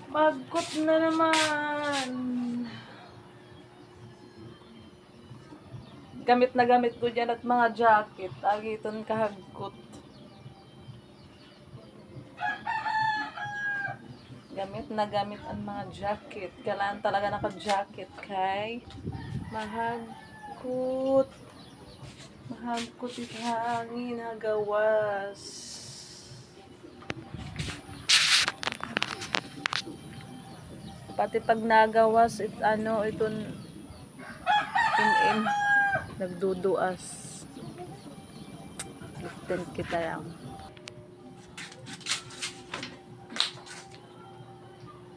Pagkot na naman. Gamit na gamit ko dyan at mga jacket. Agiton kahagkot. Gamit na gamit ang mga jacket. Kailangan talaga naka-jacket kay mahagkot. Mahagkot ito hangin hagawas. Pati pag nagawas iton nagduduas. Litin kita yan.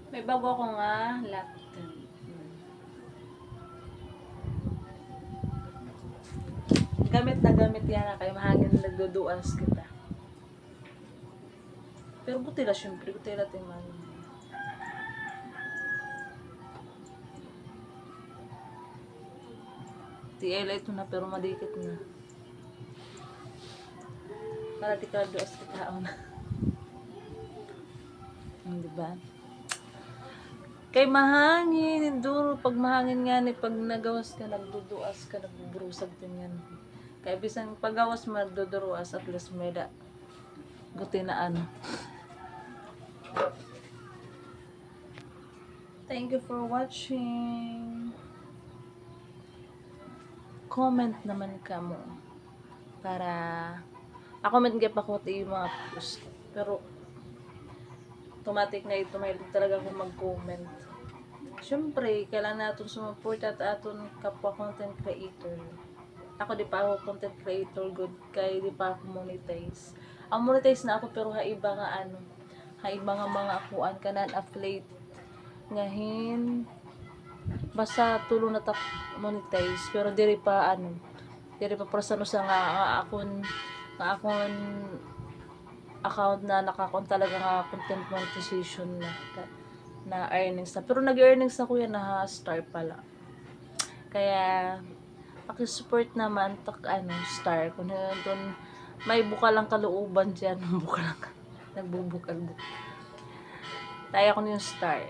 May bago ako nga laptop. Gamit na gamit yan kay mahangin nagduduas kita. Pero butila syempre, butila timan. TL ito na pero madikit na. Para di ka doas kitaon na. Diba? Kay mahangin, duro pag mahangin nga ni pag nagawas ka, nagduduas ka, nagbubrusag din yan. Kaya bisang pagawas mo nagduduruas at least may da guti na ano. Thank you for watching. Comment naman ka mo para comment ka pa ko yung mga post. Pero automatic na ito may talaga akong mag-comment. Siyempre, kailangan natin sumuport at aton kapwa content creator. Ako di pa ako content creator good kay di pa ako monetize. Ang monetize na ako pero iba nga iba nga mga akuan kanan affiliate ngahin basta tulo na tak monetize pero diri pa persano sa nga akon account na nakakon talaga nga content monetization na earnings na. Pero nag-earnings na ko yan na star pala. Kaya paki-support naman star kung doon may buka lang kalooban diyan, buka lang nagbubukal. Taya ko yung star.